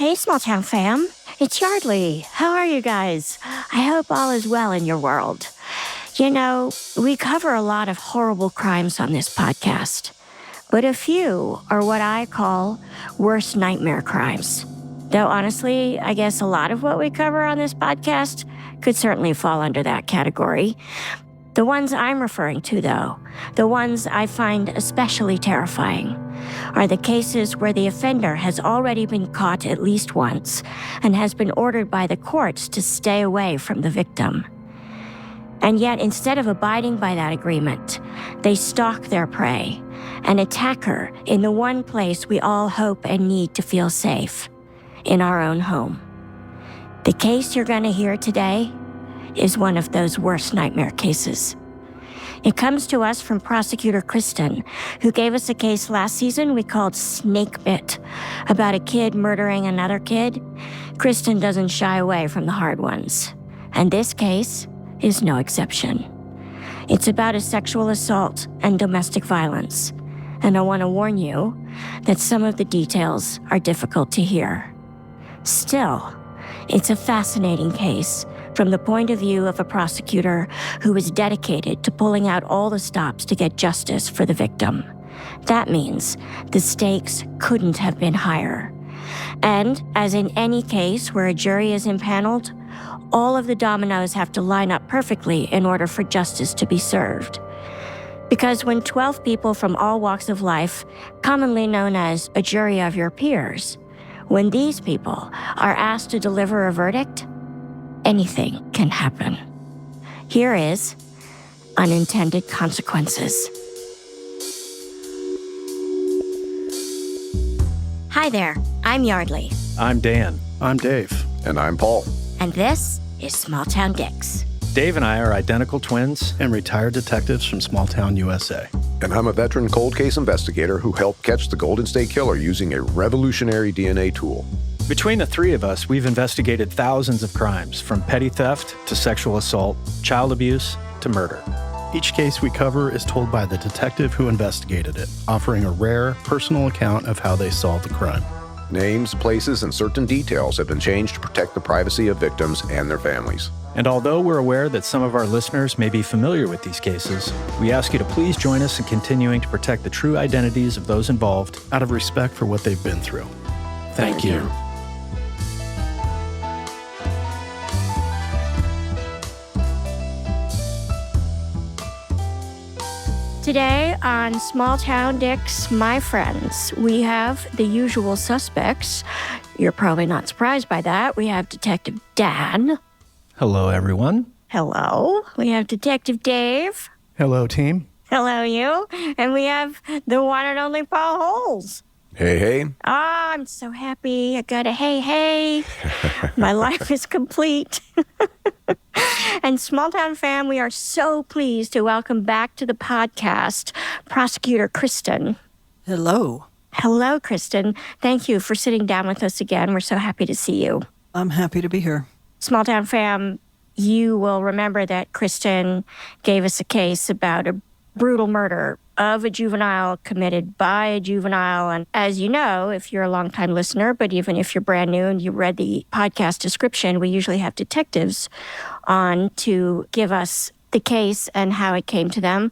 Hey, small town fam. It's Yardley. How are you guys? I hope all is well in your world. You know, we cover a lot of horrible crimes on this podcast, but a few are what I call worst nightmare crimes. Though honestly, I guess a lot of what we cover on this podcast could certainly fall under that category. The ones I'm referring to, though, the ones I find especially terrifying, are the cases where the offender has already been caught at least once and has been ordered by the courts to stay away from the victim. And yet, instead of abiding by that agreement, they stalk their prey and attack her in the one place we all hope and need to feel safe, in our own home. The case you're going to hear today is one of those worst nightmare cases. It comes to us from Prosecutor Kristin, who gave us a case last season we called Snake Bit, about a kid murdering another kid. Kristin doesn't shy away from the hard ones, and this case is no exception. It's about a sexual assault and domestic violence, and I want to warn you that some of the details are difficult to hear. Still, it's a fascinating case from the point of view of a prosecutor who is dedicated to pulling out all the stops to get justice for the victim. That means the stakes couldn't have been higher. And, as in any case where a jury is impaneled, all of the dominoes have to line up perfectly in order for justice to be served. Because when 12 people from all walks of life, commonly known as a jury of your peers, when these people are asked to deliver a verdict, anything can happen. Here is Unintended Consequences. Hi there, I'm Yardley. I'm Dan. I'm Dave. And I'm Paul. And this is Small Town Dicks. Dave and I are identical twins And retired detectives from small town USA. And I'm a veteran cold case investigator who helped catch the Golden State Killer using a revolutionary DNA tool. Between the three of us, we've investigated thousands of crimes, from petty theft to sexual assault, child abuse to murder. Each case we cover is told by the detective who investigated it, offering a rare, personal account of how they solved the crime. Names, places, and certain details have been changed to protect the privacy of victims and their families. And although we're aware that some of our listeners may be familiar with these cases, we ask you to please join us in continuing to protect the true identities of those involved out of respect for what they've been through. Thank you. Today on Small Town Dicks, my friends, we have the usual suspects. You're probably not surprised by that. We have Detective Dan. Hello, everyone. Hello. We have Detective Dave. Hello, team. Hello, you. And we have the one and only Paul Holes. Hey, hey. Ah, I'm so happy. I got a hey. My life is complete. And Small Town fam, we are so pleased to welcome back to the podcast Prosecutor Kristin. Hello. Hello, Kristin. Thank you for sitting down with us again. We're so happy to see you. I'm happy to be here. Small Town fam, you will remember that Kristin gave us a case about a brutal murder of a juvenile committed by a juvenile. And as you know, if you're a longtime listener, but even if you're brand new and you read the podcast description, we usually have detectives on to give us the case and how it came to them.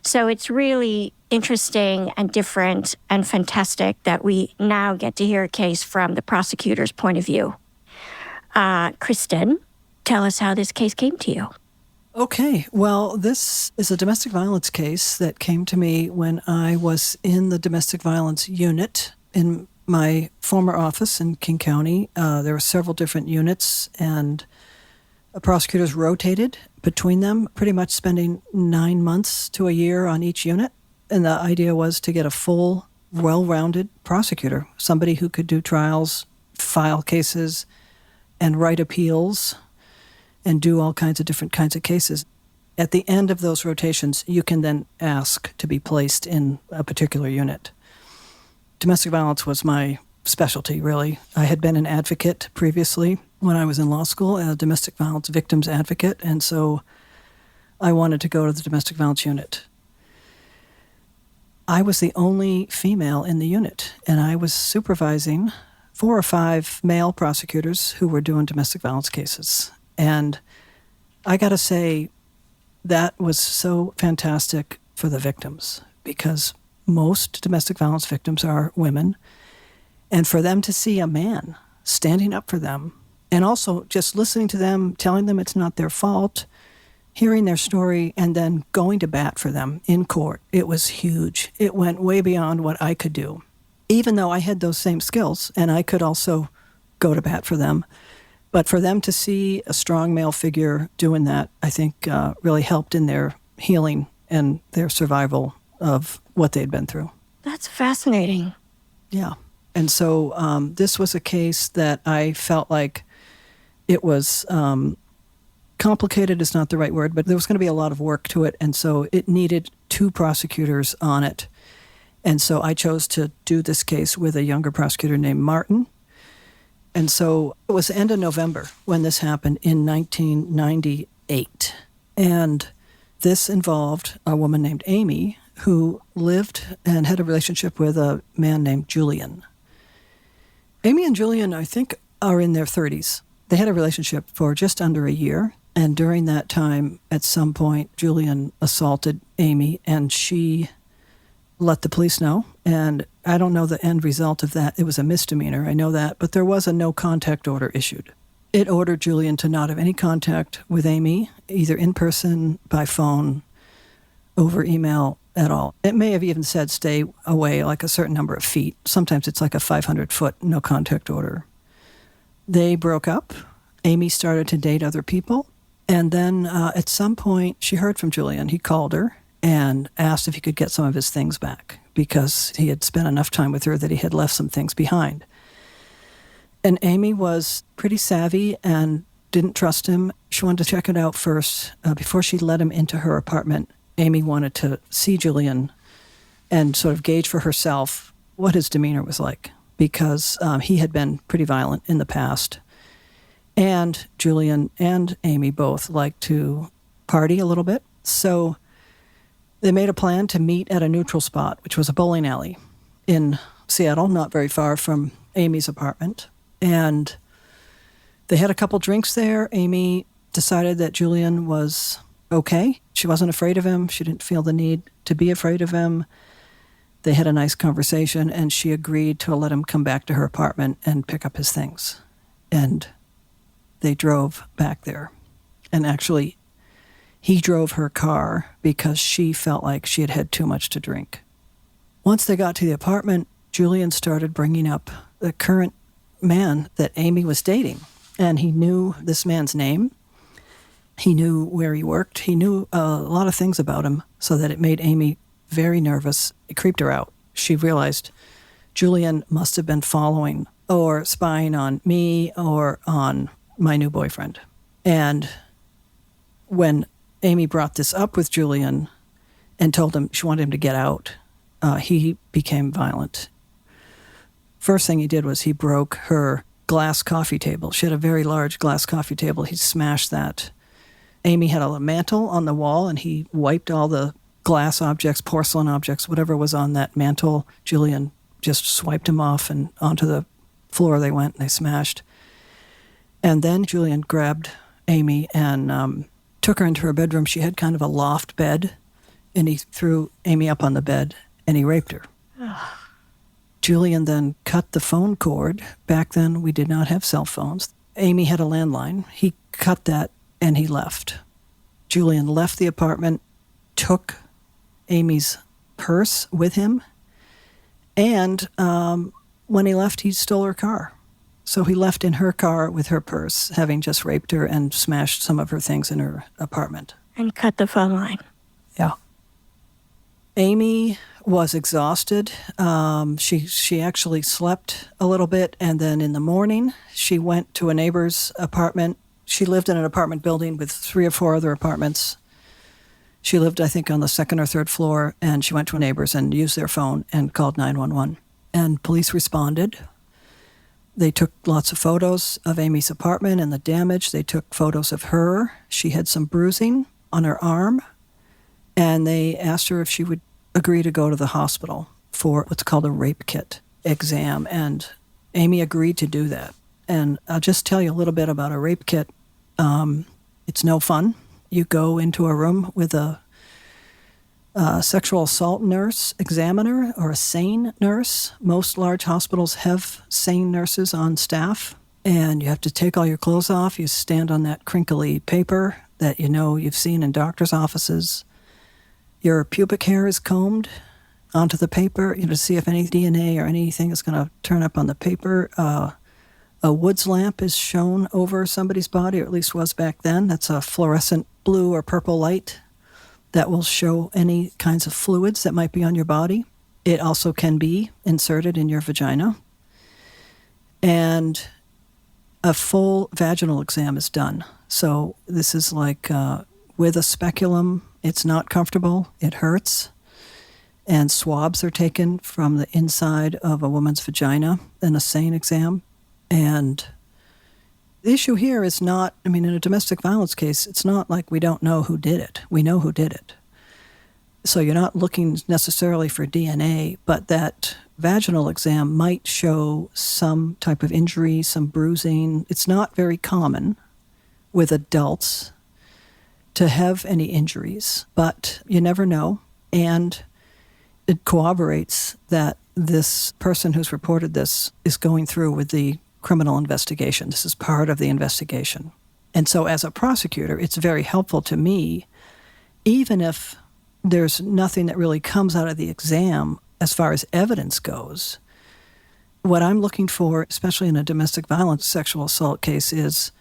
So it's really interesting and different and fantastic that we now get to hear a case from the prosecutor's point of view. Kristin, tell us how this case came to you. Okay, well, this is a domestic violence case that came to me when I was in the domestic violence unit in my former office in King County. There were several different units, and prosecutors rotated between them, pretty much spending 9 months to a year on each unit. And the idea was to get a full, well-rounded prosecutor, somebody who could do trials, file cases, and write appeals, and do all kinds of different kinds of cases. At the end of those rotations, you can then ask to be placed in a particular unit. Domestic violence was my specialty, really. I had been an advocate previously when I was in law school, a domestic violence victims advocate, and so I wanted to go to the domestic violence unit. I was the only female in the unit, and I was supervising 4 or 5 male prosecutors who were doing domestic violence cases. And I got to say, that was so fantastic for the victims, because most domestic violence victims are women. And for them to see a man standing up for them, and also just listening to them, telling them it's not their fault, hearing their story, and then going to bat for them in court, it was huge. It went way beyond what I could do. Even though I had those same skills, and I could also go to bat for them. But for them to see a strong male figure doing that, I think really helped in their healing and their survival of what they'd been through. That's fascinating. Yeah. And so this was a case that I felt like it was complicated is not the right word, but there was going to be a lot of work to it. And so it needed 2 prosecutors on it. And so I chose to do this case with a younger prosecutor named Martin. And so it was the end of November when this happened in 1998. And this involved a woman named Amy who lived and had a relationship with a man named Julian. Amy and Julian, I think, are in their 30s. They had a relationship for just under a year. And during that time, at some point, Julian assaulted Amy, and she let the police know. And I don't know the end result of that. It was a misdemeanor, I know that. But there was a no contact order issued. It ordered Julian to not have any contact with Amy, either in person, by phone, over email, at all. It may have even said stay away like a certain number of feet. Sometimes it's like a 500-foot no contact order. They broke up. Amy started to date other people. And then at some point, she heard from Julian. He called her and asked if he could get some of his things back because he had spent enough time with her that he had left some things behind. And Amy was pretty savvy and didn't trust him. She wanted to check it out first. Before she let him into her apartment, Amy wanted to see Julian and sort of gauge for herself what his demeanor was like, because he had been pretty violent in the past. And Julian and Amy both liked to party a little bit. So they made a plan to meet at a neutral spot, which was a bowling alley in Seattle, not very far from Amy's apartment. And they had a couple drinks there. Amy decided that Julian was okay. She wasn't afraid of him. She didn't feel the need to be afraid of him. They had a nice conversation, and she agreed to let him come back to her apartment and pick up his things. And they drove back there. And actually, he drove her car because she felt like she had had too much to drink. Once they got to the apartment, Julian started bringing up the current man that Amy was dating. And he knew this man's name. He knew where he worked. He knew a lot of things about him, so that it made Amy very nervous. It creeped her out. She realized Julian must have been following or spying on me or on my new boyfriend. And when Amy brought this up with Julian and told him she wanted him to get out, he became violent. First thing he did was he broke her glass coffee table. She had a very large glass coffee table. He smashed that. Amy had a mantle on the wall, and he wiped all the glass objects, porcelain objects, whatever was on that mantle. Julian just swiped him off, and onto the floor they went, and they smashed. And then Julian grabbed Amy and took her into her bedroom. She had kind of a loft bed, and he threw Amy up on the bed, and he raped her. Julian then cut the phone cord. Back then, we did not have cell phones. Amy had a landline. He cut that, and he left. Julian left the apartment, took Amy's purse with him, and when he left, he stole her car. So he left in her car with her purse, having just raped her and smashed some of her things in her apartment. And cut the phone line. Yeah. Amy was exhausted. She actually slept a little bit, and then in the morning, she went to a neighbor's apartment. She lived in an apartment building with 3 or 4 other apartments. She lived, I think, on the 2nd or 3rd floor, and she went to a neighbor's and used their phone and called 911. And police responded. They took lots of photos of Amy's apartment and the damage. They took photos of her. She had some bruising on her arm, and they asked her if she would agree to go to the hospital for what's called a rape kit exam. And Amy agreed to do that. And I'll just tell you a little bit about a rape kit. It's no fun. You go into a room with a sexual assault nurse examiner or a SANE nurse. Most large hospitals have SANE nurses on staff. And you have to take all your clothes off. You stand on that crinkly paper that you know you've seen in doctor's offices. Your pubic hair is combed onto the paper, to see if any DNA or anything is going to turn up on the paper. A Woods lamp is shown over somebody's body, or at least was back then. That's a fluorescent blue or purple light that will show any kinds of fluids that might be on your body. It also can be inserted in your vagina. And a full vaginal exam is done. So this is like with a speculum. It's not comfortable. It hurts. And swabs are taken from the inside of a woman's vagina in a SANE exam. And the issue here is not, in a domestic violence case, it's not like we don't know who did it. We know who did it. So you're not looking necessarily for DNA, but that vaginal exam might show some type of injury, some bruising. It's not very common with adults to have any injuries, but you never know. And it corroborates that this person who's reported this is going through with the criminal investigation. This is part of the investigation. And so as a prosecutor, it's very helpful to me, even if there's nothing that really comes out of the exam as far as evidence goes. What I'm looking for, especially in a domestic violence sexual assault case, is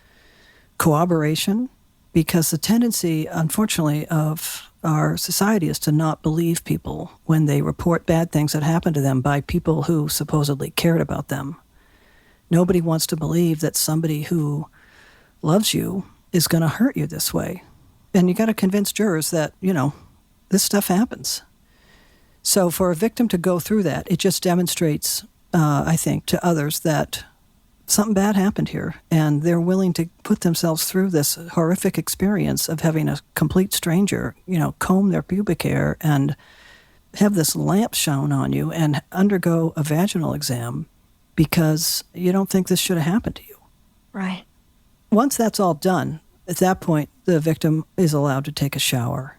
corroboration, because the tendency, unfortunately, of our society is to not believe people when they report bad things that happen to them by people who supposedly cared about them. Nobody wants to believe that somebody who loves you is going to hurt you this way. And you got to convince jurors that, this stuff happens. So for a victim to go through that, it just demonstrates, I think, to others that something bad happened here, and they're willing to put themselves through this horrific experience of having a complete stranger, comb their pubic hair and have this lamp shone on you and undergo a vaginal exam because you don't think this should have happened to you. Right. Once that's all done, at that point, the victim is allowed to take a shower.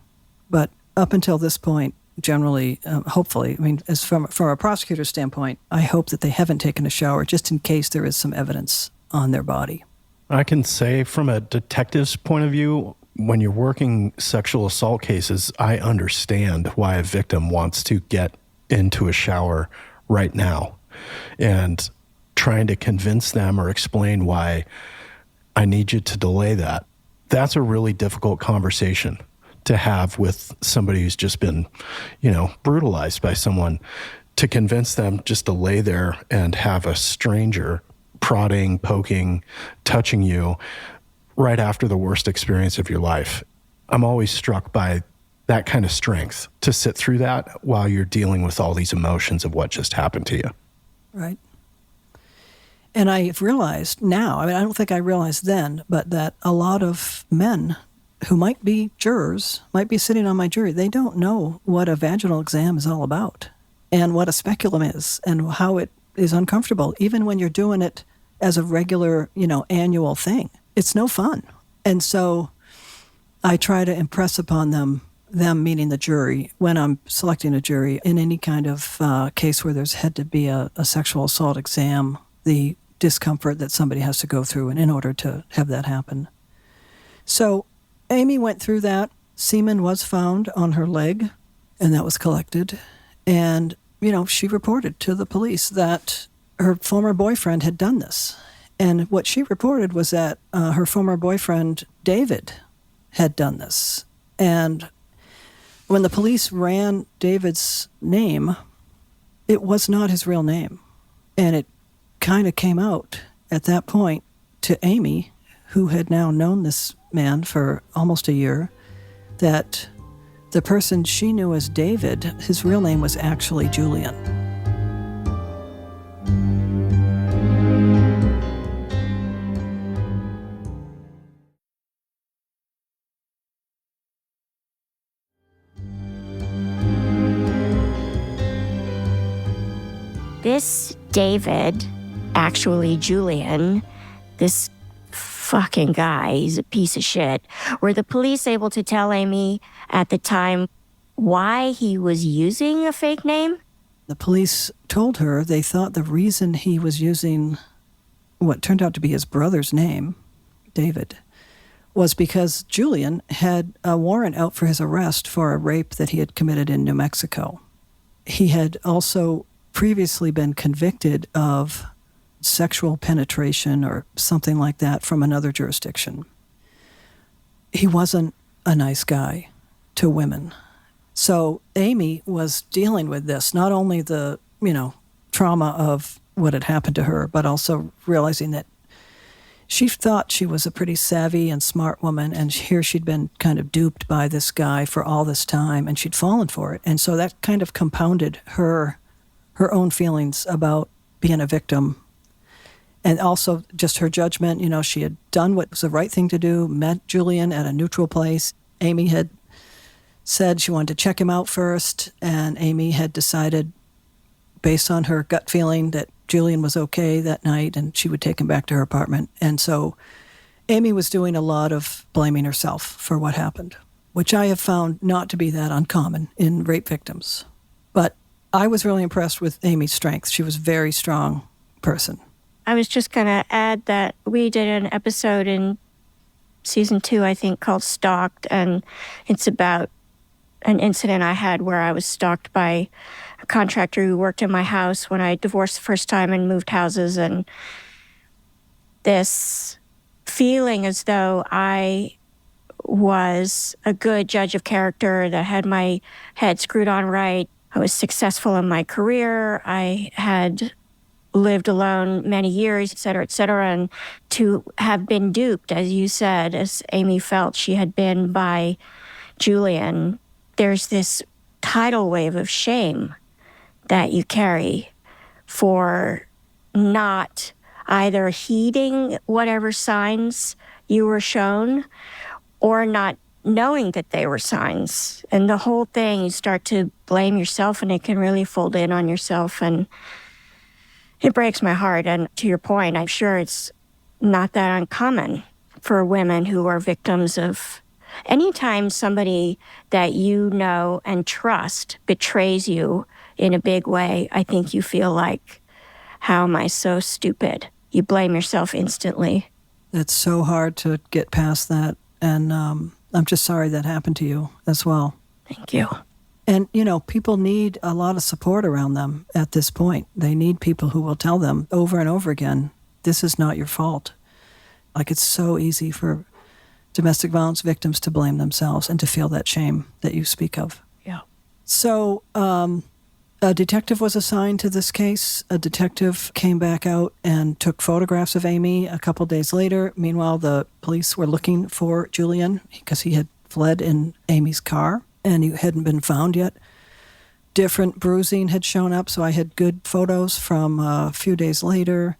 But up until this point, generally, hopefully, as from a prosecutor's standpoint, I hope that they haven't taken a shower just in case there is some evidence on their body. I can say from a detective's point of view, when you're working sexual assault cases, I understand why a victim wants to get into a shower right now. And trying to convince them or explain why I need you to delay that, that's a really difficult conversation to have with somebody who's just been, brutalized by someone, to convince them just to lay there and have a stranger prodding, poking, touching you right after the worst experience of your life. I'm always struck by that kind of strength to sit through that while you're dealing with all these emotions of what just happened to you. Right. And I've realized now, I don't think I realized then, but that a lot of men who might be jurors, might be sitting on my jury, they don't know what a vaginal exam is all about and what a speculum is and how it is uncomfortable, even when you're doing it as a regular, annual thing. It's no fun. And so I try to impress upon them meaning the jury, when I'm selecting a jury in any kind of case where there's had to be a sexual assault exam, the discomfort that somebody has to go through in order to have that happen. So Amy went through that. Semen was found on her leg, and that was collected. And, she reported to the police that her former boyfriend had done this. And what she reported was that her former boyfriend, David, had done this. And when the police ran David's name, it was not his real name. And it kind of came out at that point to Amy, who had now known this man for almost a year, that the person she knew as David, his real name was actually Julian. This David actually Julian, this fucking guy, he's a piece of shit. Were the police able to tell Amy at the time why he was using a fake name? The police told her they thought the reason he was using what turned out to be his brother's name, David, was because Julian had a warrant out for his arrest for a rape that he had committed in New Mexico. He had also previously been convicted of sexual penetration or something like that from another jurisdiction. He wasn't a nice guy to women. So Amy was dealing with this, not only the, trauma of what had happened to her, but also realizing that she thought she was a pretty savvy and smart woman, and here she'd been kind of duped by this guy for all this time, and she'd fallen for it. And so that kind of compounded her own feelings about being a victim. And also just her judgment, she had done what was the right thing to do, met Julian at a neutral place. Amy had said she wanted to check him out first, and Amy had decided, based on her gut feeling, that Julian was okay that night and she would take him back to her apartment. And so Amy was doing a lot of blaming herself for what happened, which I have found not to be that uncommon in rape victims. But I was really impressed with Amy's strength. She was a very strong person. I was just going to add that we did an episode in season 2, I think, called Stalked, and it's about an incident I had where I was stalked by a contractor who worked in my house when I divorced the first time and moved houses, and this feeling as though I was a good judge of character, that had my head screwed on right. I was successful in my career. I had lived alone many years, et cetera, and to have been duped, as you said, as Amy felt she had been by Julian, there's this tidal wave of shame that you carry for not either heeding whatever signs you were shown or not knowing that they were signs. And the whole thing, you start to blame yourself, and it can really fold in on yourself, and it breaks my heart. And to your point, I'm sure it's not that uncommon for women who are victims of anytime somebody that you know and trust betrays you in a big way. I think you feel like, how am I so stupid? You blame yourself instantly. It's so hard to get past that. And I'm just sorry that happened to you as well. Thank you. And, people need a lot of support around them at this point. They need people who will tell them over and over again, this is not your fault. Like, it's so easy for domestic violence victims to blame themselves and to feel that shame that you speak of. Yeah. So a detective was assigned to this case. A detective came back out and took photographs of Amy a couple days later. Meanwhile, the police were looking for Julian because he had fled in Amy's car, and he hadn't been found yet. Different bruising had shown up, so I had good photos from a few days later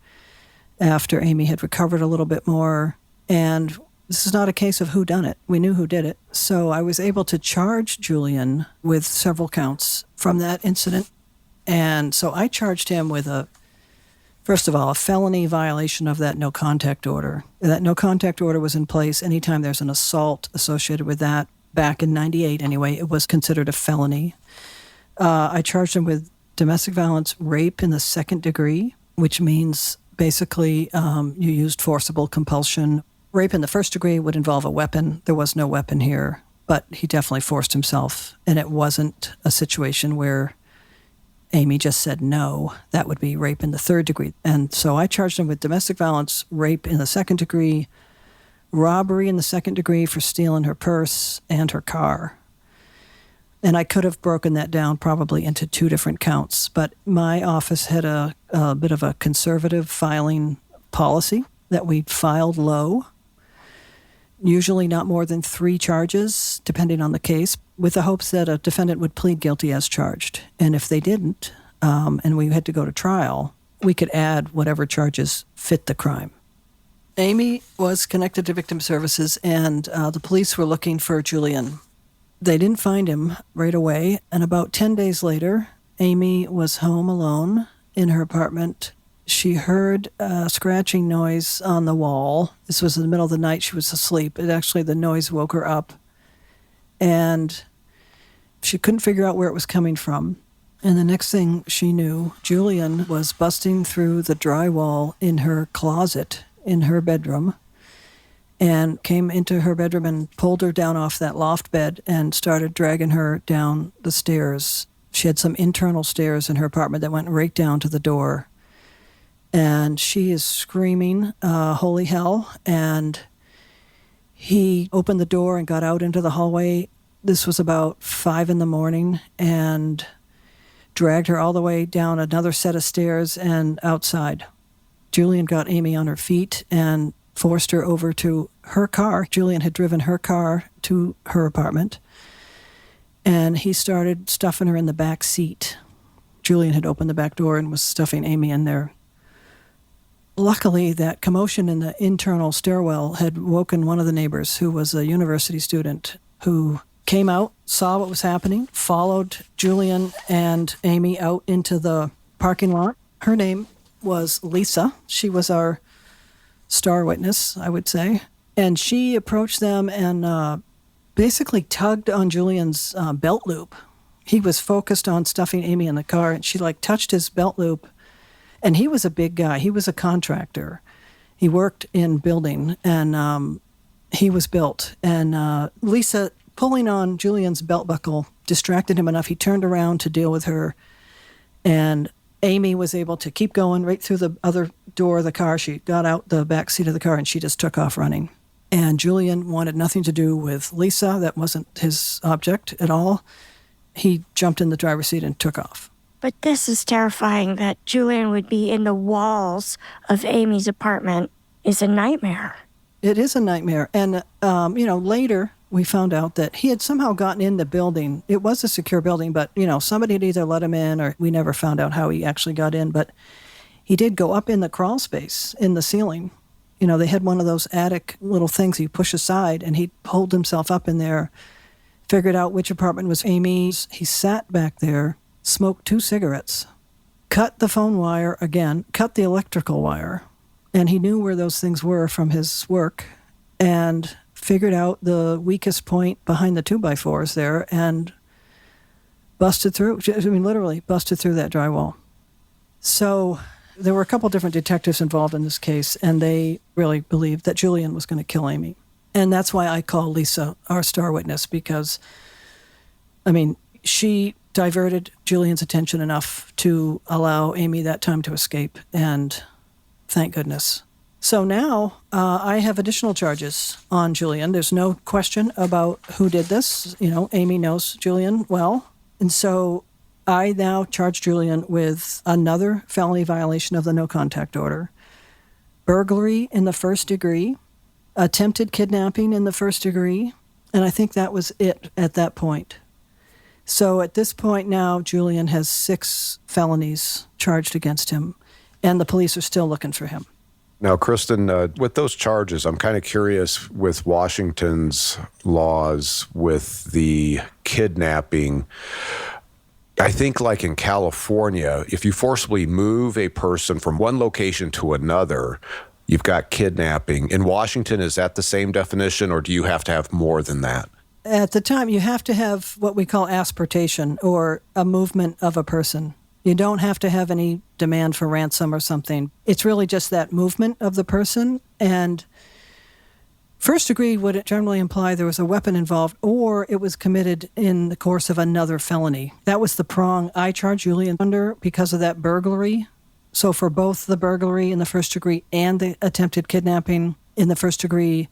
after Amy had recovered a little bit more. And this is not a case of who done it. We knew who did it. So I was able to charge Julian with several counts from that incident. And so I charged him with first of all, a felony violation of that no contact order. That no contact order was in place anytime there's an assault associated with that. Back in 98 anyway, it was considered a felony. I charged him with domestic violence rape in the second degree, which means basically you used forcible compulsion. Rape in the first degree would involve a weapon. There was no weapon here, but he definitely forced himself. And it wasn't a situation where Amy just said no. That would be rape in the third degree. And so I charged him with domestic violence, rape in the second degree, robbery in the second degree for stealing her purse and her car. And I could have broken that down probably into 2 different counts, but my office had a bit of a conservative filing policy that we filed low, usually not more than 3 charges, depending on the case, with the hopes that a defendant would plead guilty as charged. And if they didn't, and we had to go to trial, we could add whatever charges fit the crime. Amy was connected to victim services, and the police were looking for Julian. They didn't find him right away, and about 10 days later, Amy was home alone in her apartment. she heard a scratching noise on the wall. This was in the middle of the night. She was asleep. The noise woke her up. And she couldn't figure out where it was coming from. And the next thing she knew, Julian was busting through the drywall in her closet in her bedroom and came into her bedroom and pulled her down off that loft bed and started dragging her down the stairs. She had some internal stairs in her apartment that went right down to the door. And she is screaming, holy hell. And he opened the door and got out into the hallway. This was about 5 a.m. and dragged her all the way down another set of stairs and outside. Julian got Amy on her feet and forced her over to her car. Julian had driven her car to her apartment, and he started stuffing her in the back seat. Julian had opened the back door and was stuffing Amy in there. Luckily, that commotion in the internal stairwell had woken one of the neighbors, who was a university student, who came out, saw what was happening, followed Julian and Amy out into the parking lot. Her name was Lisa. She was our star witness, I would say. And she approached them and basically tugged on Julian's belt loop. He was focused on stuffing Amy in the car, and she touched his belt loop. And he was a big guy. He was a contractor. He worked in building, and he was built. And Lisa, pulling on Julian's belt buckle, distracted him enough. He turned around to deal with her, and Amy was able to keep going right through the other door of the car. She got out the back seat of the car, and she just took off running. And Julian wanted nothing to do with Lisa. That wasn't his object at all. He jumped in the driver's seat and took off. But this is terrifying. That Julian would be in the walls of Amy's apartment is a nightmare. It is a nightmare. And, later we found out that he had somehow gotten in the building. It was a secure building, but, somebody had either let him in, or we never found out how he actually got in. But he did go up in the crawl space in the ceiling. They had one of those attic little things you push aside, and he pulled himself up in there, figured out which apartment was Amy's. He sat back there, smoked 2 cigarettes, cut the phone wire again, cut the electrical wire, and he knew where those things were from his work, and figured out the weakest point behind the 2x4s there and busted through. Literally busted through that drywall. So there were a couple different detectives involved in this case, and they really believed that Julian was going to kill Amy. And that's why I call Lisa our star witness, because, she diverted Julian's attention enough to allow Amy that time to escape, and thank goodness. So now I have additional charges on Julian. There's no question about who did this. Amy knows Julian well. And so I now charge Julian with another felony violation of the no contact order, burglary in the first degree, attempted kidnapping in the first degree, and I think that was it at that point. So at this point now, Julian has 6 felonies charged against him, and the police are still looking for him. Now, Kristin, with those charges, I'm kind of curious with Washington's laws with the kidnapping. I think like in California, if you forcibly move a person from one location to another, you've got kidnapping. In Washington, is that the same definition, or do you have to have more than that? At the time, you have to have what we call asportation, or a movement of a person. You don't have to have any demand for ransom or something. It's really just that movement of the person. And first degree would generally imply there was a weapon involved, or it was committed in the course of another felony. That was the prong I charged Julian under because of that burglary. So for both the burglary in the first degree and the attempted kidnapping in the first degree,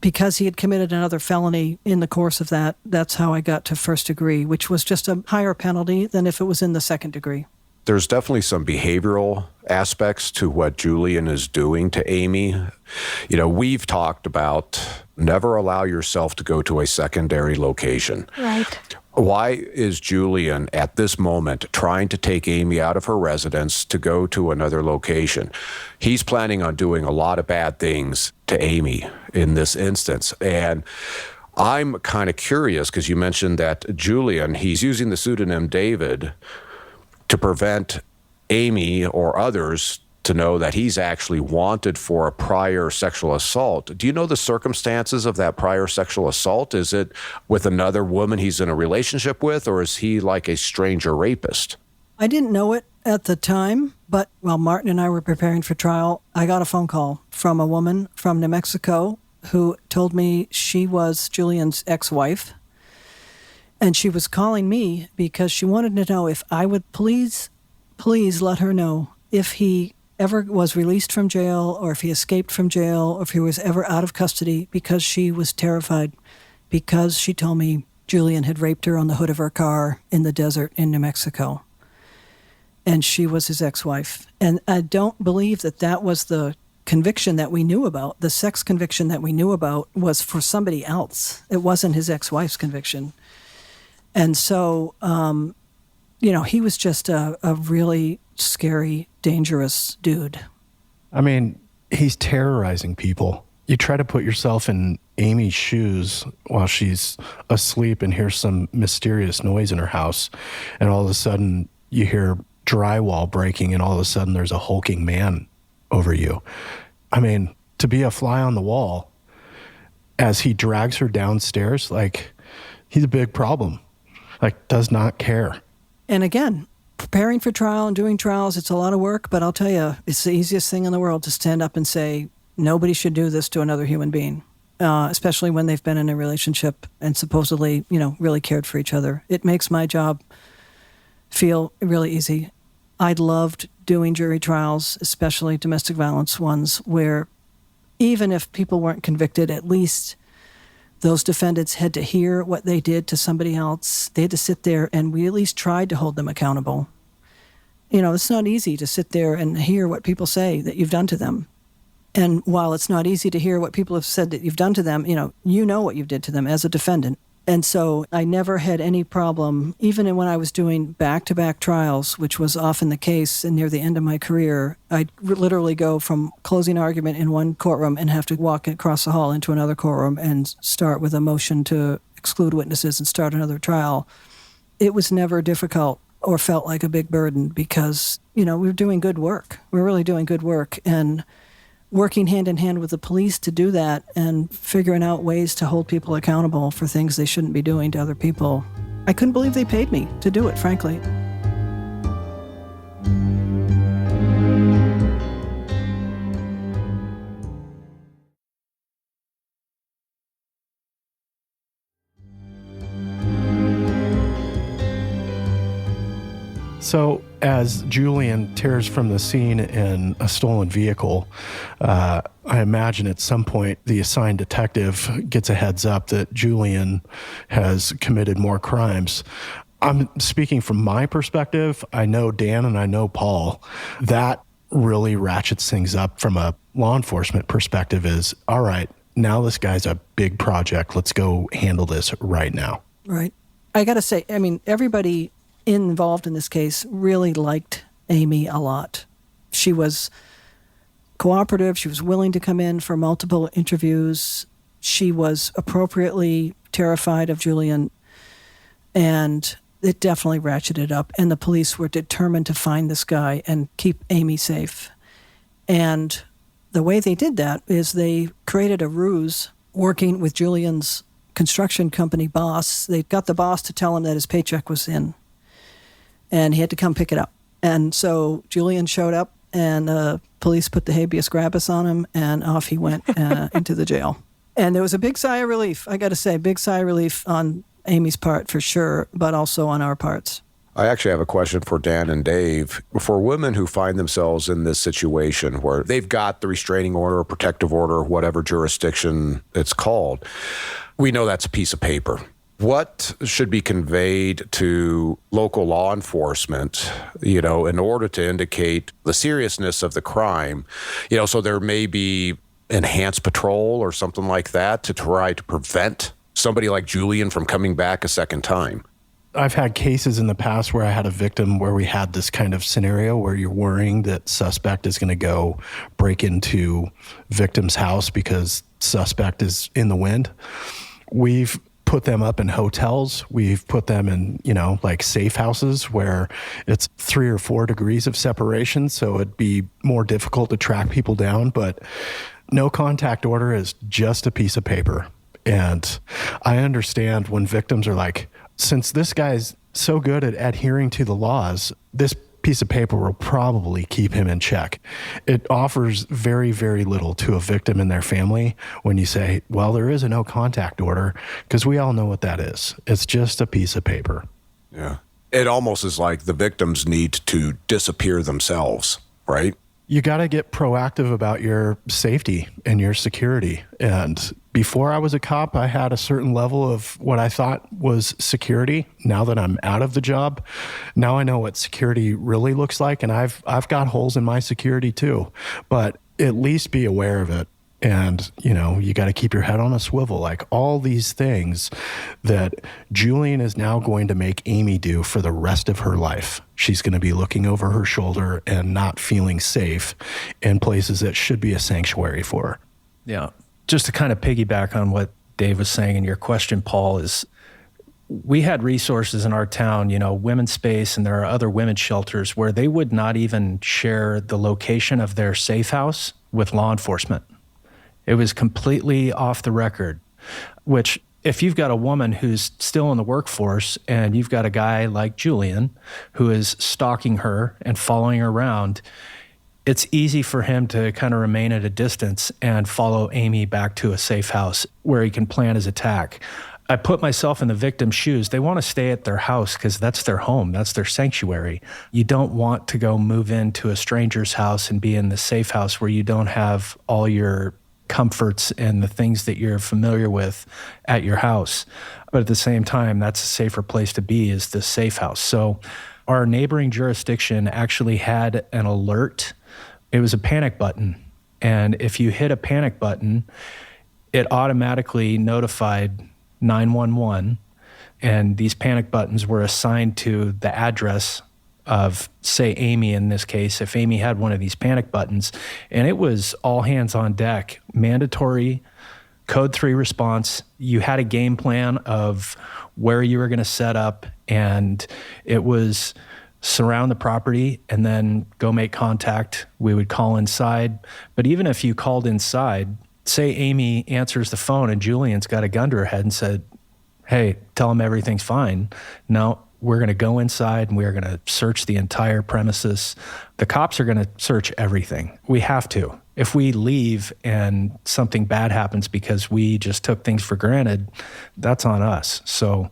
because he had committed another felony in the course of that, that's how I got to first degree, which was just a higher penalty than if it was in the second degree. There's definitely some behavioral aspects to what Julian is doing to Amy. We've talked about never allow yourself to go to a secondary location. Right. Why is Julian at this moment trying to take Amy out of her residence to go to another location? He's planning on doing a lot of bad things to Amy in this instance. And I'm kind of curious because you mentioned that Julian, he's using the pseudonym David to prevent Amy or others to know that he's actually wanted for a prior sexual assault. Do you know the circumstances of that prior sexual assault? Is it with another woman he's in a relationship with, or is he like a stranger rapist? I didn't know it at the time, but while Martin and I were preparing for trial, I got a phone call from a woman from New Mexico who told me she was Julian's ex-wife. And she was calling me because she wanted to know if I would please let her know if he ever was released from jail or if he escaped from jail or if he was ever out of custody, because she was terrified, because she told me Julian had raped her on the hood of her car in the desert in New Mexico. And she was his ex-wife. And I don't believe that was the conviction that we knew about. The sex conviction that we knew about was for somebody else. It wasn't his ex-wife's conviction. And so, he was just a really scary, dangerous dude. I mean, he's terrorizing people. You try to put yourself in Amy's shoes while she's asleep and hear some mysterious noise in her house, and all of a sudden you hear drywall breaking, and all of a sudden there's a hulking man over you. I mean, to be a fly on the wall as he drags her downstairs, like, he's a big problem. Like, does not care. And again, preparing for trial and doing trials, it's a lot of work, but I'll tell you, it's the easiest thing in the world to stand up and say, nobody should do this to another human being, especially when they've been in a relationship and supposedly, really cared for each other. It makes my job feel really easy. I loved doing jury trials, especially domestic violence ones, where even if people weren't convicted, at least those defendants had to hear what they did to somebody else. They had to sit there, and we at least tried to hold them accountable. It's not easy to sit there and hear what people say that you've done to them. And while it's not easy to hear what people have said that you've done to them, you know what you did to them as a defendant. And so I never had any problem, even when I was doing back-to-back trials, which was often the case, and near the end of my career, I'd literally go from closing argument in one courtroom and have to walk across the hall into another courtroom and start with a motion to exclude witnesses and start another trial. It was never difficult or felt like a big burden because, we were doing good work. We're really doing good work. And working hand in hand with the police to do that and figuring out ways to hold people accountable for things they shouldn't be doing to other people. I couldn't believe they paid me to do it, frankly. So as Julian tears from the scene in a stolen vehicle, I imagine at some point the assigned detective gets a heads up that Julian has committed more crimes. I'm speaking from my perspective. I know Dan and I know Paul. That really ratchets things up from a law enforcement perspective is, all right, now this guy's a big project. Let's go handle this right now. Right. I got to say, everybody involved in this case really liked Amy a lot. She was cooperative. She was willing to come in for multiple interviews. She was appropriately terrified of Julian, and it definitely ratcheted up. And the police were determined to find this guy and keep Amy safe. And the way they did that is they created a ruse working with Julian's construction company boss. They got the boss to tell him that his paycheck was in, and he had to come pick it up. And so Julian showed up, and the police put the habeas corpus on him, and off he went into the jail. And there was a big sigh of relief. I got to say, big sigh of relief on Amy's part for sure, but also on our parts. I actually have a question for Dan and Dave. For women who find themselves in this situation where they've got the restraining order, protective order, whatever jurisdiction it's called, we know that's a piece of paper. What should be conveyed to local law enforcement, in order to indicate the seriousness of the crime? So there may be enhanced patrol or something like that to try to prevent somebody like Julian from coming back a second time. I've had cases in the past where I had a victim where we had this kind of scenario where you're worrying that suspect is going to go break into victim's house because suspect is in the wind. We've put them up in hotels. We've put them in, like safe houses where it's 3 or 4 degrees of separation. So it'd be more difficult to track people down. But no contact order is just a piece of paper. And I understand when victims are like, since this guy's so good at adhering to the laws, this piece of paper will probably keep him in check. It offers very, very little to a victim and their family when you say, well, there is a no contact order, because we all know what that is. It's just a piece of paper. Yeah. It almost is like the victims need to disappear themselves, right? You got to get proactive about your safety and your security. And before I was a cop, I had a certain level of what I thought was security. Now that I'm out of the job, now I know what security really looks like. And I've got holes in my security too, but at least be aware of it. And, you got to keep your head on a swivel, like all these things that Julian is now going to make Amy do for the rest of her life. She's going to be looking over her shoulder and not feeling safe in places that should be a sanctuary for her. Yeah. Just to kind of piggyback on what Dave was saying in your question, Paul, is we had resources in our town, Women's Space, and there are other women's shelters where they would not even share the location of their safe house with law enforcement. It was completely off the record, which if you've got a woman who's still in the workforce and you've got a guy like Julian who is stalking her and following her around, it's easy for him to kind of remain at a distance and follow Amy back to a safe house where he can plan his attack. I put myself in the victim's shoes. They want to stay at their house because that's their home. That's their sanctuary. You don't want to go move into a stranger's house and be in the safe house where you don't have all your comforts and the things that you're familiar with at your house. But at the same time, that's a safer place to be, is the safe house. So our neighboring jurisdiction actually had an alert. It was a panic button. And if you hit a panic button, it automatically notified 911. And these panic buttons were assigned to the address of, say, Amy in this case, if Amy had one of these panic buttons. And it was all hands on deck, mandatory code 3 response. You had a game plan of where you were going to set up, and it was surround the property and then go make contact. We would call inside. But even if you called inside, say Amy answers the phone and Julian's got a gun to her head and said, hey, tell him everything's fine. No, we're going to go inside and we're going to search the entire premises. The cops are going to search everything. We have to. If we leave and something bad happens because we just took things for granted, that's on us. So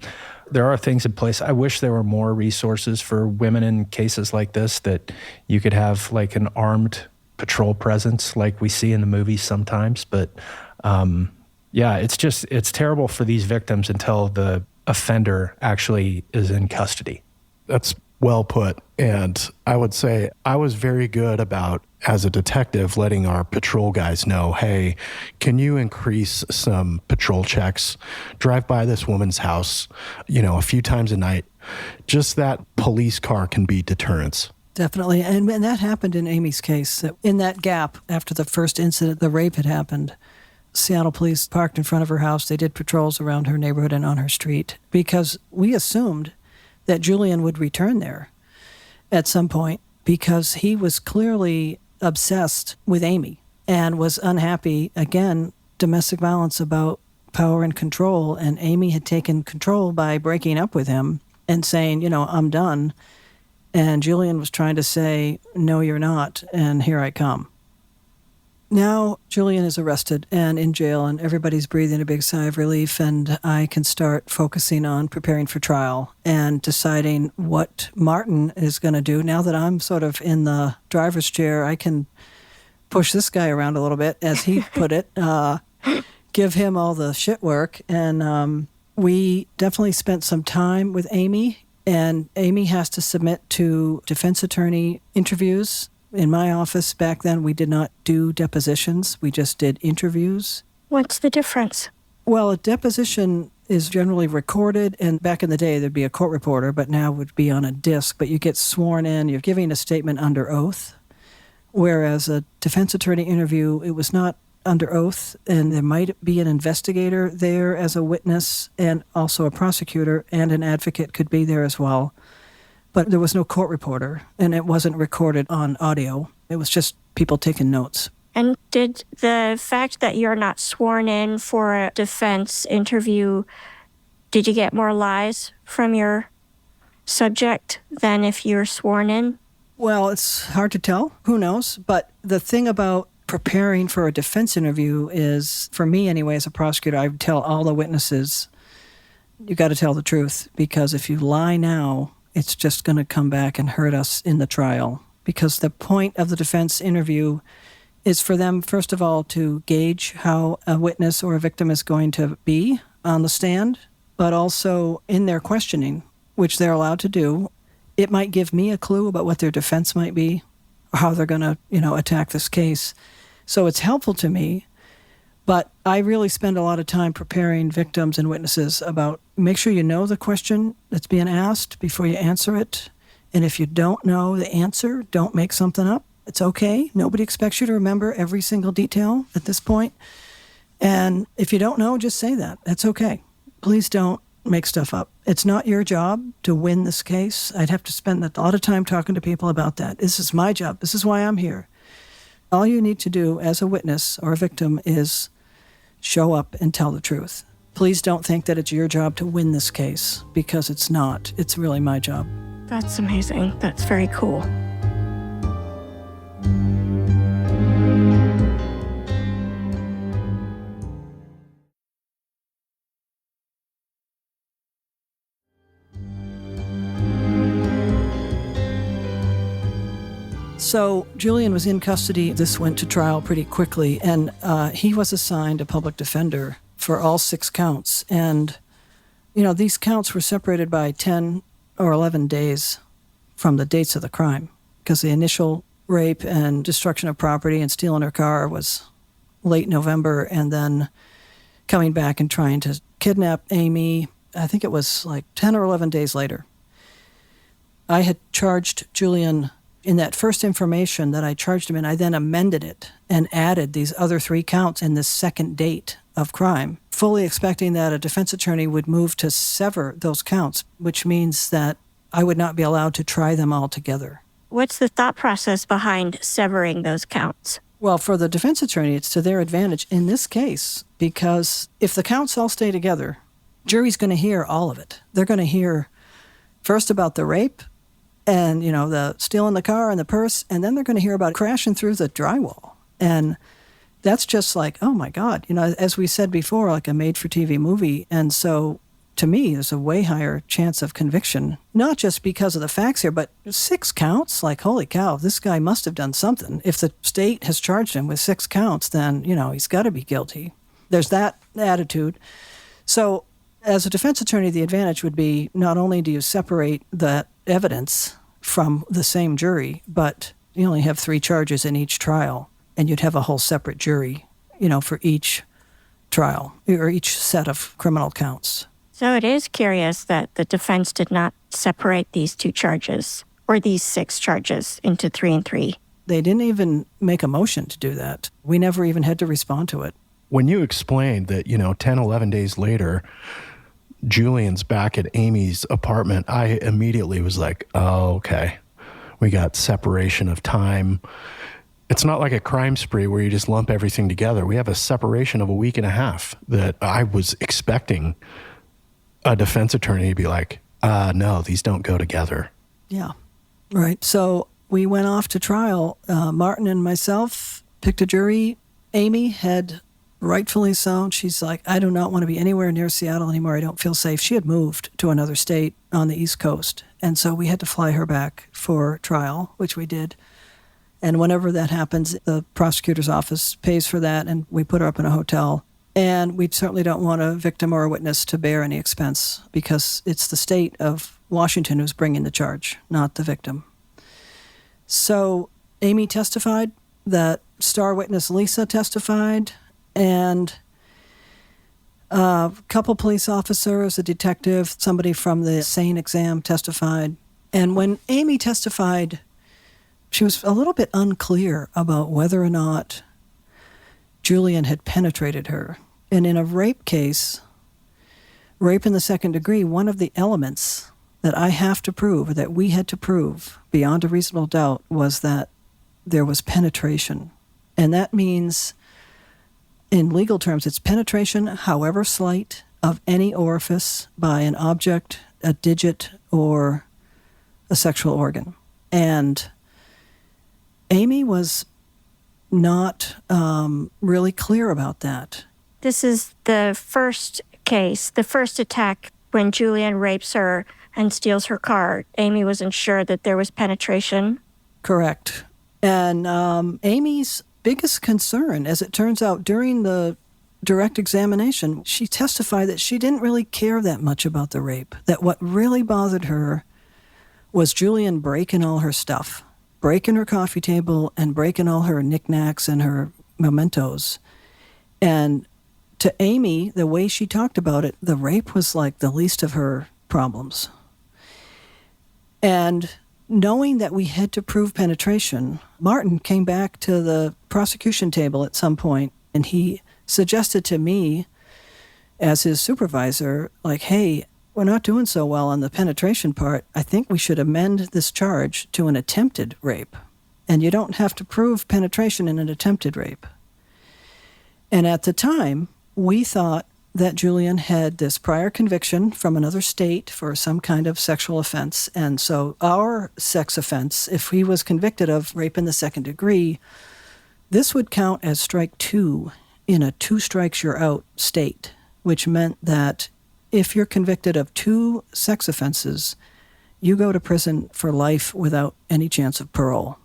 there are things in place. I wish there were more resources for women in cases like this, that you could have like an armed patrol presence like we see in the movies sometimes. But yeah, it's terrible for these victims until the offender actually is in custody. That's well put. And I would say I was very good about, as a detective, letting our patrol guys know, hey, can you increase some patrol checks? Drive by this woman's house, a few times a night. Just that police car can be deterrence. Definitely. And that happened in Amy's case. In that gap, after the first incident, the rape had happened, Seattle police parked in front of her house. They did patrols around her neighborhood and on her street because we assumed that Julian would return there at some point because he was clearly obsessed with Amy and was unhappy, again, domestic violence about power and control. And Amy had taken control by breaking up with him and saying, I'm done. And Julian was trying to say, no, you're not, and here I come. Now Julian is arrested and in jail, and everybody's breathing a big sigh of relief, and I can start focusing on preparing for trial and deciding what Martin is going to do. Now that I'm sort of in the driver's chair, I can push this guy around a little bit, as he put it, give him all the shit work. And we definitely spent some time with Amy, and Amy has to submit to defense attorney interviews. In my office back then, we did not do depositions. We just did interviews. What's the difference? Well, a deposition is generally recorded, and back in the day, there'd be a court reporter, but now it would be on a disc. But you get sworn in, you're giving a statement under oath, whereas a defense attorney interview, it was not under oath, and there might be an investigator there as a witness, and also a prosecutor and an advocate could be there as well. But there was no court reporter, and it wasn't recorded on audio. It was just people taking notes. And did the fact that you're not sworn in for a defense interview, did you get more lies from your subject than if you're sworn in? Well, it's hard to tell. Who knows? But the thing about preparing for a defense interview is, for me anyway, as a prosecutor, I would tell all the witnesses, you got to tell the truth, because if you lie now, it's just going to come back and hurt us in the trial. Because the point of the defense interview is for them, first of all, to gauge how a witness or a victim is going to be on the stand, but also in their questioning, which they're allowed to do, it might give me a clue about what their defense might be, or how they're going to, attack this case. So it's helpful to me, but I really spend a lot of time preparing victims and witnesses about, make sure you know the question that's being asked before you answer it. And if you don't know the answer, don't make something up. It's okay. Nobody expects you to remember every single detail at this point. And if you don't know, just say that. That's okay. Please don't make stuff up. It's not your job to win this case. I'd have to spend a lot of time talking to people about that. This is my job. This is why I'm here. All you need to do as a witness or a victim is show up and tell the truth. Please don't think that it's your job to win this case, because it's not. It's really my job. That's amazing. That's very cool. So Julian was in custody. This went to trial pretty quickly, and he was assigned a public defender for all 6 counts. And, these counts were separated by 10 or 11 days from the dates of the crime, because the initial rape and destruction of property and stealing her car was late November, and then coming back and trying to kidnap Amy, I think it was like 10 or 11 days later. I had charged Julian in that first information that I charged him in. I then amended it and added these other 3 counts in this second date of crime, fully expecting that a defense attorney would move to sever those counts, which means that I would not be allowed to try them all together. What's the thought process behind severing those counts? Well, for the defense attorney, it's to their advantage in this case, because if the counts all stay together, jury's going to hear all of it. They're going to hear first about the rape, and, the stealing the car and the purse, and then they're going to hear about crashing through the drywall. And that's just like, oh my God, as we said before, like a made-for-TV movie. And so, to me, there's a way higher chance of conviction, not just because of the facts here, but 6 counts? Like, holy cow, this guy must have done something. If the state has charged him with 6 counts, then, he's got to be guilty. There's that attitude. So, as a defense attorney, the advantage would be not only do you separate that evidence from the same jury, but you only have 3 charges in each trial, and you'd have a whole separate jury, for each trial or each set of criminal counts. So it is curious that the defense did not separate these 2 charges, or these 6 charges, into 3 and 3. They didn't even make a motion to do that. We never even had to respond to it. When you explained that, 10, 11 days later, Julian's back at Amy's apartment, I immediately was like, oh, okay. We got separation of time. It's not like a crime spree where you just lump everything together. We have a separation of a week and a half that I was expecting a defense attorney to be like, no, these don't go together. Yeah, right. So we went off to trial. Martin and myself picked a jury. Amy had, rightfully so, she's like, I do not want to be anywhere near Seattle anymore. I don't feel safe. She had moved to another state on the East Coast. And so we had to fly her back for trial, which we did. And whenever that happens, the prosecutor's office pays for that, and we put her up in a hotel. And we certainly don't want a victim or a witness to bear any expense, because it's the state of Washington who's bringing the charge, not the victim. So Amy testified, that star witness Lisa testified, and a couple police officers, a detective, somebody from the SANE exam testified. And when Amy testified, she was a little bit unclear about whether or not Julian had penetrated her. And in a rape case, rape in the second degree, one of the elements that I have to prove, or that we had to prove beyond a reasonable doubt, was that there was penetration. And that means, in legal terms, it's penetration, however slight, of any orifice by an object, a digit, or a sexual organ. And Amy was not really clear about that. This is the first case, the first attack when Julian rapes her and steals her car. Amy wasn't sure that there was penetration. Correct. And Amy's biggest concern, as it turns out, during the direct examination, she testified that she didn't really care that much about the rape, that what really bothered her was Julian breaking all her stuff, breaking her coffee table and breaking all her knickknacks and her mementos. And to Amy, the way she talked about it, the rape was like the least of her problems. And knowing that we had to prove penetration, Martin came back to the prosecution table at some point, and he suggested to me, as his supervisor, like, hey, we're not doing so well on the penetration part. I think we should amend this charge to an attempted rape. And you don't have to prove penetration in an attempted rape. And at the time, we thought that Julian had this prior conviction from another state for some kind of sexual offense. And so our sex offense, if he was convicted of rape in the second degree, this would count as strike 2 in a 2 strikes you're out state, which meant that if you're convicted of 2 sex offenses, you go to prison for life without any chance of parole.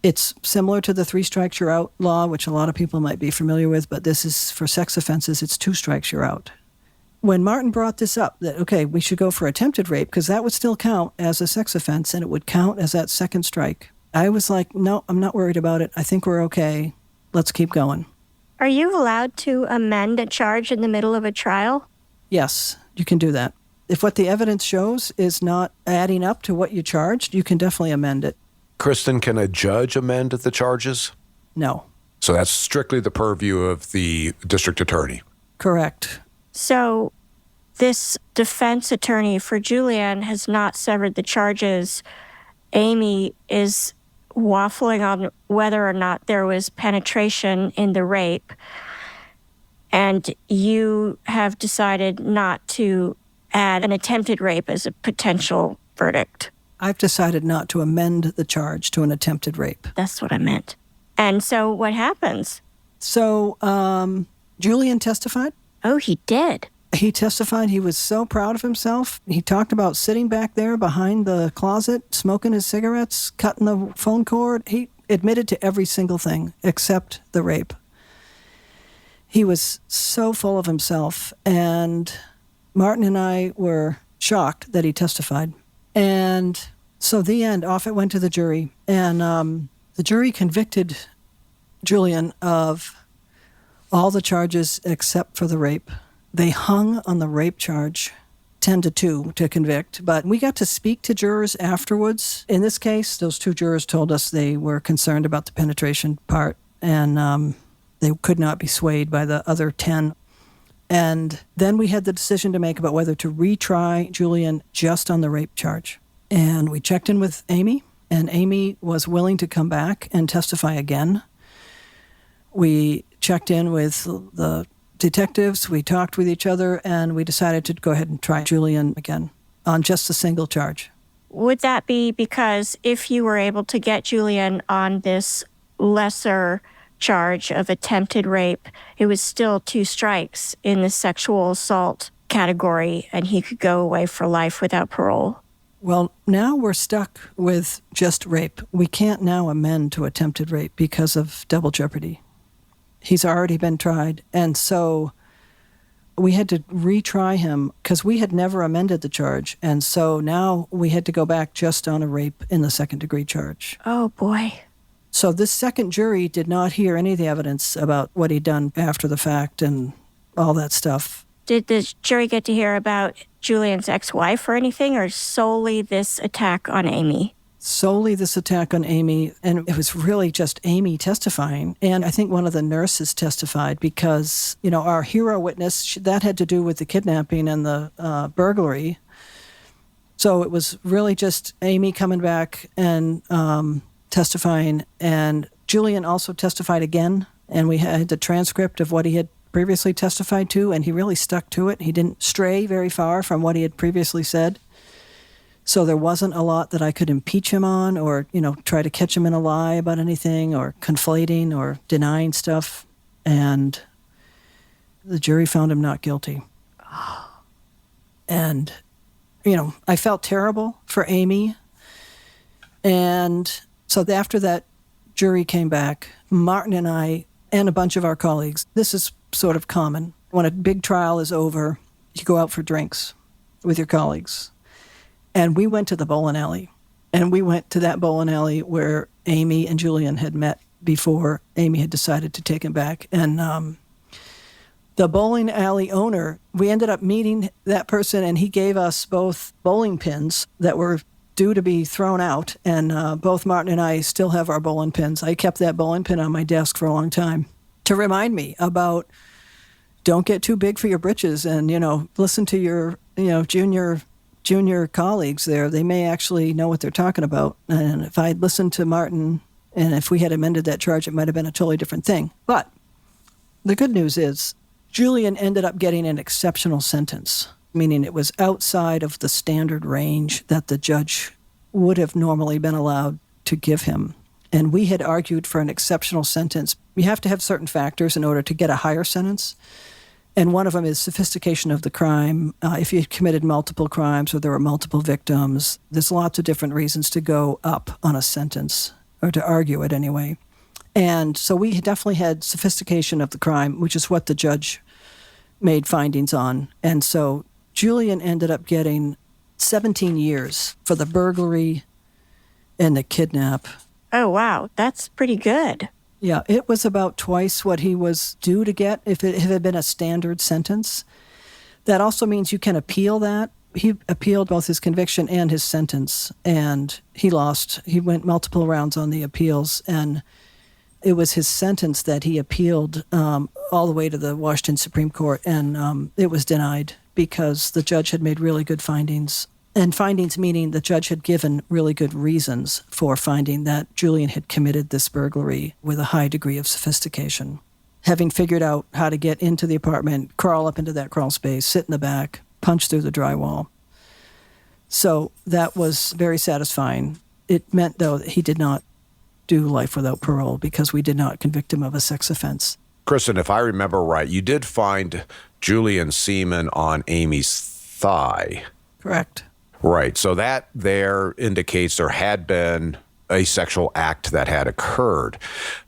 It's similar to the 3 strikes you're out law, which a lot of people might be familiar with, but this is for sex offenses, it's 2 strikes you're out. When Martin brought this up, that, okay, we should go for attempted rape, because that would still count as a sex offense, and it would count as that second strike, I was like, no, I'm not worried about it. I think we're okay. Let's keep going. Are you allowed to amend a charge in the middle of a trial? Yes, you can do that. If what the evidence shows is not adding up to what you charged, you can definitely amend it. Kristin, can a judge amend the charges? No. So that's strictly the purview of the district attorney. Correct. So this defense attorney for Julian has not severed the charges. Amy is waffling on whether or not there was penetration in the rape. And you have decided not to add an attempted rape as a potential verdict. I've decided not to amend the charge to an attempted rape. That's what I meant. And so what happens? So Julian testified. Oh, he did. He testified he was so proud of himself. He talked about sitting back there behind the closet, smoking his cigarettes, cutting the phone cord. He admitted to every single thing except the rape. He was so full of himself. And Martin and I were shocked that he testified. And so the end, off it went to the jury. And the jury convicted Julian of all the charges except for the rape. They hung on the rape charge 10-2 to convict. But we got to speak to jurors afterwards. In this case, those 2 jurors told us they were concerned about the penetration part. And they could not be swayed by the other 10. And then we had the decision to make about whether to retry Julian just on the rape charge. And we checked in with Amy, and Amy was willing to come back and testify again. We checked in with the detectives, we talked with each other, and we decided to go ahead and try Julian again on just a single charge. Would that be because if you were able to get Julian on this lesser charge of attempted rape, it was still 2 strikes in the sexual assault category, and he could go away for life without parole? Well, now we're stuck with just rape. We can't now amend to attempted rape because of double jeopardy. He's already been tried, and so we had to retry him because we had never amended the charge, and so now we had to go back just on a rape in the second degree charge. Oh, boy. So this second jury did not hear any of the evidence about what he'd done after the fact and all that stuff. Did the jury get to hear about Julian's ex-wife or anything, or solely this attack on Amy? solely this attack on Amy, and it was really just Amy testifying. And I think one of the nurses testified because, our hero witness, that had to do with the kidnapping and the burglary. So it was really just Amy coming back and testifying. And Julian also testified again, and we had the transcript of what he had previously testified to, and he really stuck to it. He didn't stray very far from what he had previously said. So there wasn't a lot that I could impeach him on or, try to catch him in a lie about anything or conflating or denying stuff. And the jury found him not guilty. And, I felt terrible for Amy. And so after that jury came back, Martin and I and a bunch of our colleagues, this is sort of common. When a big trial is over, you go out for drinks with your colleagues. And we went to the bowling alley. And we went to that bowling alley where Amy and Julian had met before Amy had decided to take him back. And the bowling alley owner, we ended up meeting that person, and he gave us both bowling pins that were due to be thrown out. And both Martin and I still have our bowling pins. I kept that bowling pin on my desk for a long time to remind me about don't get too big for your britches and, listen to your, junior colleagues there. They may actually know what they're talking about. And if I'd listened to Martin and if we had amended that charge, it might have been a totally different thing. But the good news is Julian ended up getting an exceptional sentence, meaning it was outside of the standard range that the judge would have normally been allowed to give him. And we had argued for an exceptional sentence. You have to have certain factors in order to get a higher sentence. And one of them is sophistication of the crime. If you committed multiple crimes or there were multiple victims, there's lots of different reasons to go up on a sentence, or to argue it anyway. And so we definitely had sophistication of the crime, which is what the judge made findings on. And so Julian ended up getting 17 years for the burglary and the kidnap. Oh, wow. That's pretty good. Yeah, it was about twice what he was due to get if it had been a standard sentence. That also means you can appeal that. He appealed both his conviction and his sentence, and he lost. He went multiple rounds on the appeals, and it was his sentence that he appealed all the way to the Washington Supreme Court, and it was denied because the judge had made really good findings. And findings meaning the judge had given really good reasons for finding that Julian had committed this burglary with a high degree of sophistication. Having figured out how to get into the apartment, crawl up into that crawl space, sit in the back, punch through the drywall. So that was very satisfying. It meant, though, that he did not do life without parole because we did not convict him of a sex offense. Kristin, if I remember right, you did find Julian's semen on Amy's thigh. Correct. Right. So that there indicates there had been a sexual act that had occurred.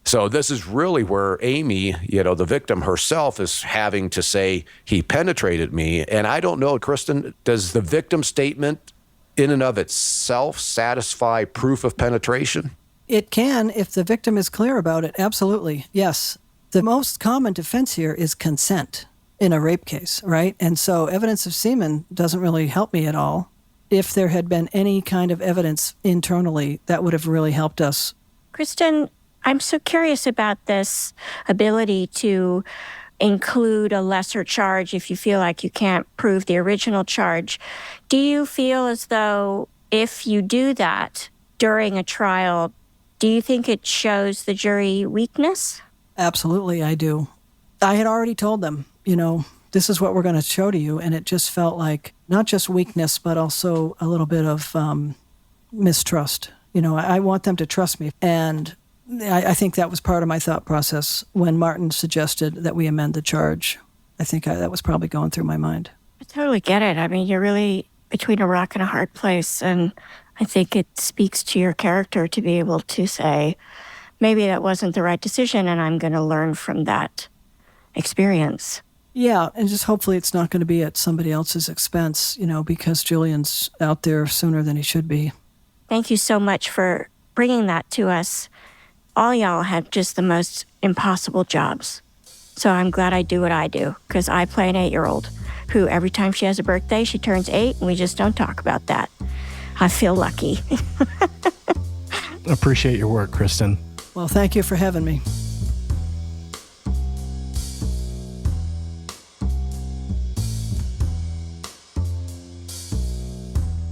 So this is really where Amy, the victim herself, is having to say, he penetrated me. And I don't know, Kristin, does the victim statement in and of itself satisfy proof of penetration? It can if the victim is clear about it. Absolutely. Yes. The most common defense here is consent in a rape case, right? And so evidence of semen doesn't really help me at all. If there had been any kind of evidence internally, that would have really helped us. Kristin, I'm so curious about this ability to include a lesser charge if you feel like you can't prove the original charge. Do you feel as though if you do that during a trial, do you think it shows the jury weakness? Absolutely, I do. I had already told them, this is what we're going to show to you. And it just felt like not just weakness, but also a little bit of mistrust. I want them to trust me. And I think that was part of my thought process when Martin suggested that we amend the charge. I think that was probably going through my mind. I totally get it. I mean, you're really between a rock and a hard place. And I think it speaks to your character to be able to say, maybe that wasn't the right decision, and I'm going to learn from that experience. Yeah, and just hopefully it's not going to be at somebody else's expense, because Julian's out there sooner than he should be. Thank you so much for bringing that to us. All y'all have just the most impossible jobs. So I'm glad I do what I do, because I play an 8-year-old who every time she has a birthday, she turns 8, and we just don't talk about that. I feel lucky. Appreciate your work, Kristin. Well, thank you for having me.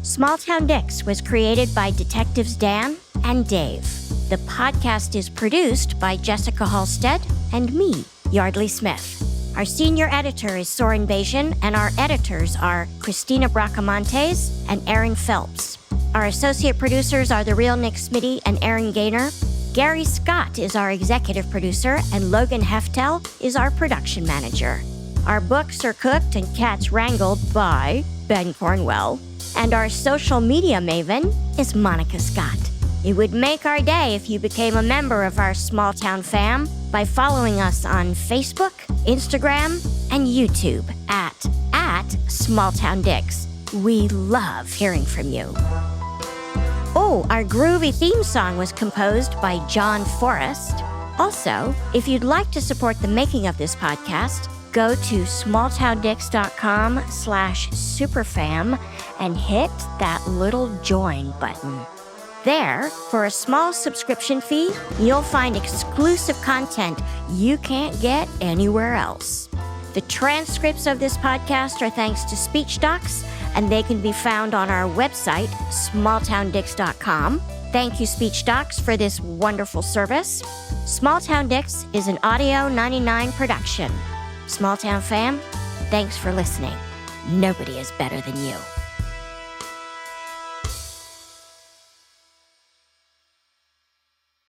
Small Town Dicks was created by Detectives Dan and Dave. The podcast is produced by Jessica Halstead and me, Yardley Smith. Our senior editor is Soren Bajan, and our editors are Christina Bracamontes and Aaron Phelps. Our associate producers are the real Nick Smitty and Aaron Gaynor. Gary Scott is our executive producer, and Logan Heftel is our production manager. Our books are cooked and cats wrangled by Ben Cornwell. And our social media maven is Monica Scott. It would make our day if you became a member of our small town fam by following us on Facebook, Instagram, and YouTube at Small Town Dicks. We love hearing from you. Oh, our groovy theme song was composed by John Forrest. Also, if you'd like to support the making of this podcast, go to smalltowndicks.com/superfam and hit that little join button. There, for a small subscription fee, you'll find exclusive content you can't get anywhere else. The transcripts of this podcast are thanks to Speech Docs, and they can be found on our website, smalltowndicks.com. Thank you, Speech Docs, for this wonderful service. Small Town Dicks is an Audio 99 production. Small Town fam, thanks for listening. Nobody is better than you.